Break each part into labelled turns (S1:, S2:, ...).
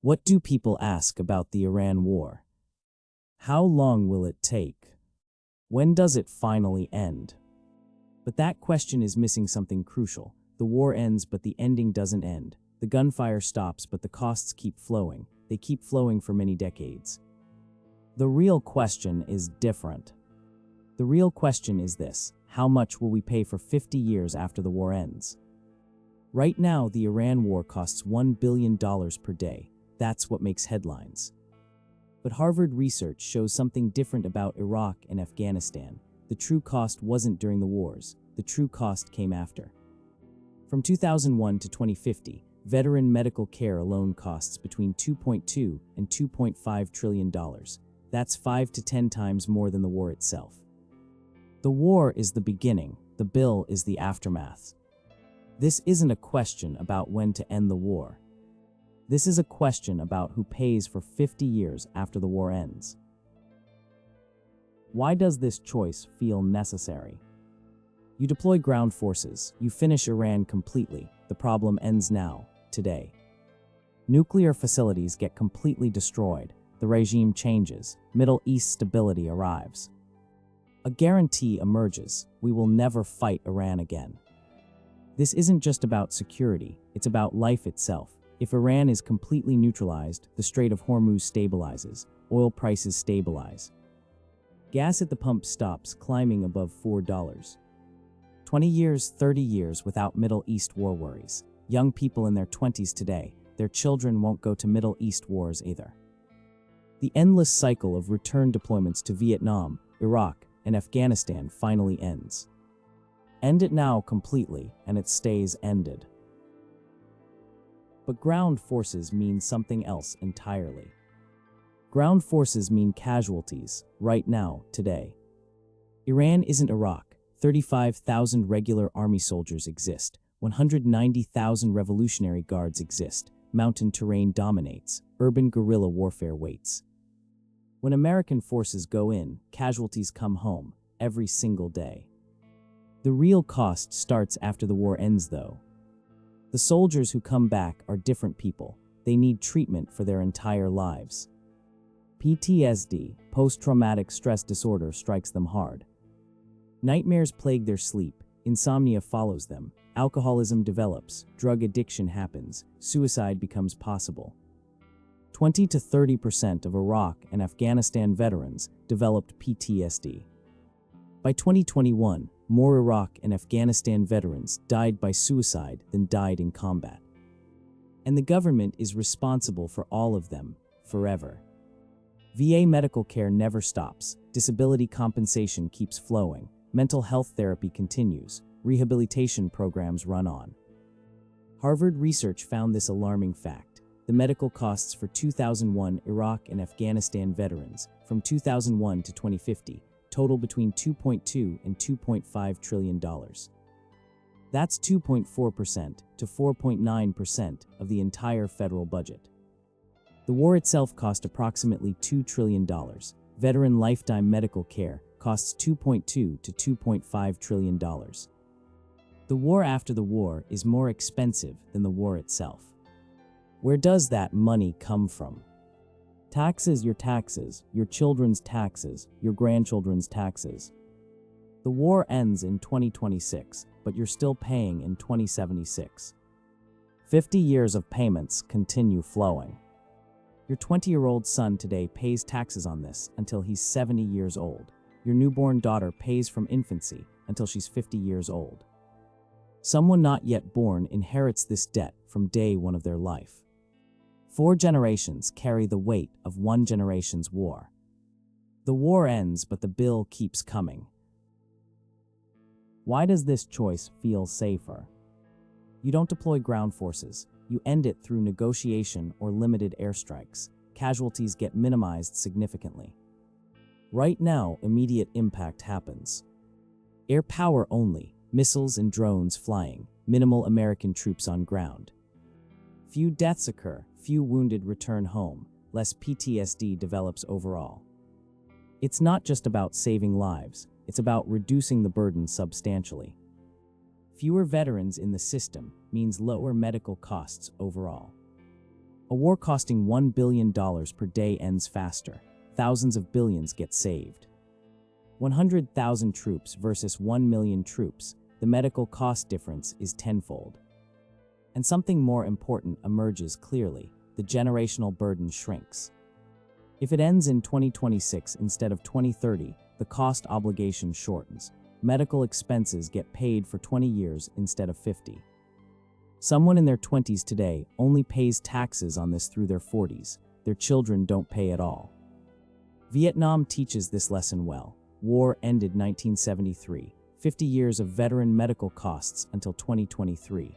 S1: What do people ask about the Iran war? How long will it take? When does it finally end? But that question is missing something crucial. The war ends, but the ending doesn't end. The gunfire stops, but the costs keep flowing. They keep flowing for many decades. The real question is different. The real question is this: how much will we pay for 50 years after the war ends? Right now, the Iran war costs $1 billion per day. That's what makes headlines. But Harvard research shows something different about Iraq and Afghanistan. The true cost wasn't during the wars. The true cost came after. From 2001 to 2050, veteran medical care alone costs between $2.2 and $2.5 trillion. That's 5 to 10 times more than the war itself. The war is the beginning. The bill is the aftermath. This isn't a question about when to end the war. This is a question about who pays for 50 years after the war ends. Why does this choice feel necessary? You deploy ground forces, you finish Iran completely. The problem ends now, today. Nuclear facilities get completely destroyed. The regime changes. Middle East stability arrives. A guarantee emerges: we will never fight Iran again. This isn't just about security, it's about life itself. If Iran is completely neutralized, the Strait of Hormuz stabilizes, oil prices stabilize. Gas at the pump stops climbing above $4. 20 years, 30 years without Middle East war worries. Young people in their 20s today, their children won't go to Middle East wars either. The endless cycle of return deployments to Vietnam, Iraq, and Afghanistan finally ends. End it now completely, and it stays ended. But ground forces mean something else entirely. Ground forces mean casualties, right now, today. Iran isn't Iraq. 35,000 regular army soldiers exist. 190,000 Revolutionary Guards exist. Mountain terrain dominates. Urban guerrilla warfare waits. When American forces go in, casualties come home, every single day. The real cost starts after the war ends, though. The soldiers who come back are different people. They need treatment for their entire lives. PTSD, post-traumatic stress disorder, strikes them hard. Nightmares plague their sleep. Insomnia follows them. Alcoholism develops. Drug addiction happens. Suicide becomes possible. 20 to 30% of Iraq and Afghanistan veterans developed PTSD. By 2021, more Iraq and Afghanistan veterans died by suicide than died in combat. And the government is responsible for all of them, forever. VA medical care never stops. Disability compensation keeps flowing. Mental health therapy continues. Rehabilitation programs run on. Harvard research found this alarming fact. The medical costs for 2001 Iraq and Afghanistan veterans from 2001 to 2050 total between $2.2 and $2.5 trillion. That's 2.4% to 4.9% of the entire federal budget. The war itself cost approximately $2 trillion. Veteran lifetime medical care costs $2.2 to $2.5 trillion. The war after the war is more expensive than the war itself. Where does that money come from? Taxes, your children's taxes, your grandchildren's taxes. The war ends in 2026, but you're still paying in 2076. 50 years of payments continue flowing. Your 20-year-old son today pays taxes on this until he's 70 years old. Your newborn daughter pays from infancy until she's 50 years old. Someone not yet born inherits this debt from day one of their life. 4 generations carry the weight of one generation's war. The war ends, but the bill keeps coming. Why does this choice feel safer? You don't deploy ground forces. You end it through negotiation or limited airstrikes. Casualties get minimized significantly. Right now, immediate impact happens. Air power only, missiles and drones flying, minimal American troops on ground. Few deaths occur, few wounded return home, less PTSD develops overall. It's not just about saving lives, it's about reducing the burden substantially. Fewer veterans in the system means lower medical costs overall. A war costing $1 billion per day ends faster. Thousands of billions get saved. 100,000 troops versus 1 million troops. The medical cost difference is tenfold. And something more important emerges clearly. The generational burden shrinks. If it ends in 2026 instead of 2030, the cost obligation shortens. Medical expenses get paid for 20 years instead of 50. Someone in their 20s today only pays taxes on this through their 40s. Their children don't pay at all. Vietnam teaches this lesson well. War ended 1973, 50 years of veteran medical costs until 2023.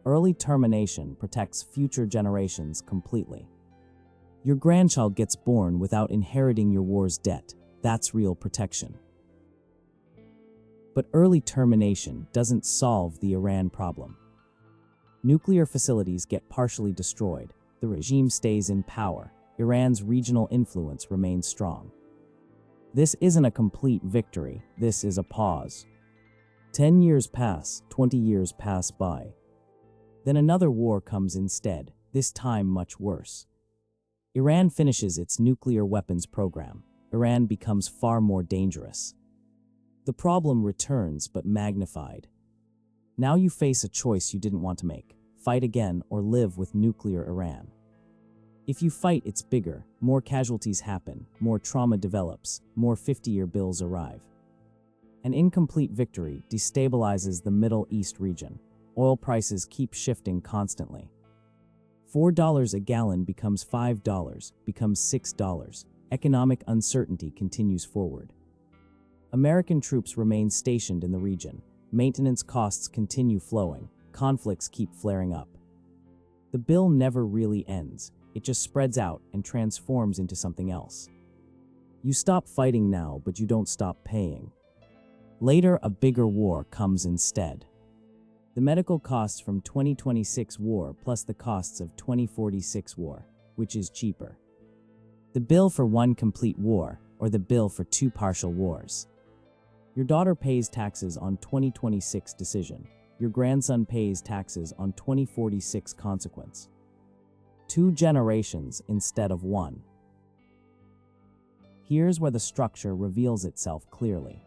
S1: Early termination protects future generations completely. Your grandchild gets born without inheriting your war's debt. That's real protection. But early termination doesn't solve the Iran problem. Nuclear facilities get partially destroyed. The regime stays in power. Iran's regional influence remains strong. This isn't a complete victory. This is a pause. 10 years pass, 20 years pass by. Then another war comes instead, this time much worse. Iran finishes its nuclear weapons program. Iran becomes far more dangerous. The problem returns but magnified. Now you face a choice you didn't want to make. Fight again or live with nuclear Iran. If you fight, it's bigger, more casualties happen, more trauma develops, more 50-year bills arrive. An incomplete victory destabilizes the Middle East region. Oil prices keep shifting constantly. $4 a gallon becomes $5, becomes $6. Economic uncertainty continues forward. American troops remain stationed in the region. Maintenance costs continue flowing. Conflicts keep flaring up. The bill never really ends. It just spreads out and transforms into something else. You stop fighting now, but you don't stop paying. Later, a bigger war comes instead. The medical costs from 2026 war plus the costs of 2046 war, which is cheaper. The bill for one complete war, or the bill for two partial wars. Your daughter pays taxes on 2026 decision. Your grandson pays taxes on 2046 consequence. 2 generations instead of 1. Here's where the structure reveals itself clearly.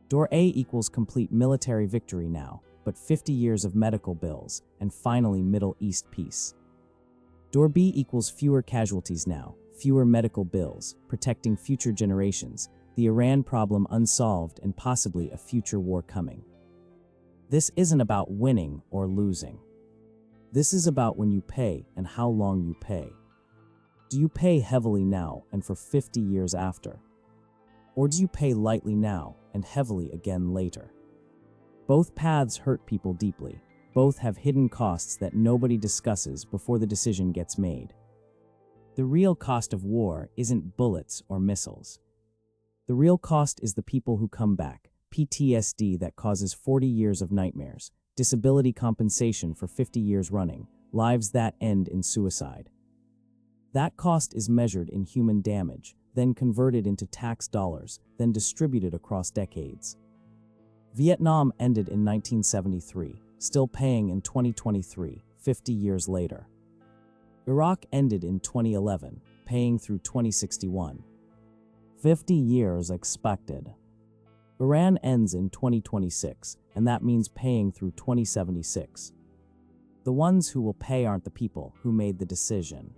S1: Door A equals complete military victory now, but 50 years of medical bills, and finally Middle East peace. Door B equals fewer casualties now, fewer medical bills, protecting future generations, the Iran problem unsolved and possibly a future war coming. This isn't about winning or losing. This is about when you pay and how long you pay. Do you pay heavily now and for 50 years after? Or do you pay lightly now and heavily again later? Both paths hurt people deeply. Both have hidden costs that nobody discusses before the decision gets made. The real cost of war isn't bullets or missiles. The real cost is the people who come back. PTSD that causes 40 years of nightmares, disability compensation for 50 years running, lives that end in suicide. That cost is measured in human damage, then converted into tax dollars, then distributed across decades. Vietnam ended in 1973, still paying in 2023, 50 years later. Iraq ended in 2011, paying through 2061. 50 years expected. Iran ends in 2026, and that means paying through 2076. The ones who will pay aren't the people who made the decision.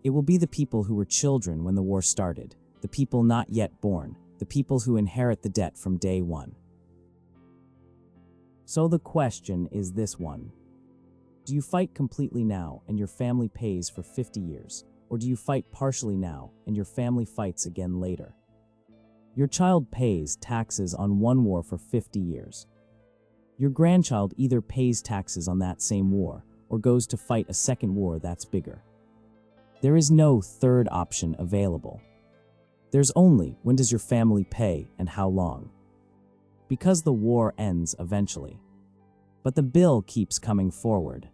S1: It will be the people who were children when the war started, the people not yet born, the people who inherit the debt from day one. So the question is this one. Do you fight completely now and your family pays for 50 years? Or do you fight partially now and your family fights again later? Your child pays taxes on one war for 50 years. Your grandchild either pays taxes on that same war or goes to fight a second war that's bigger. There is no third option available. There's only when does your family pay and how long. Because the war ends eventually. But the bill keeps coming forward.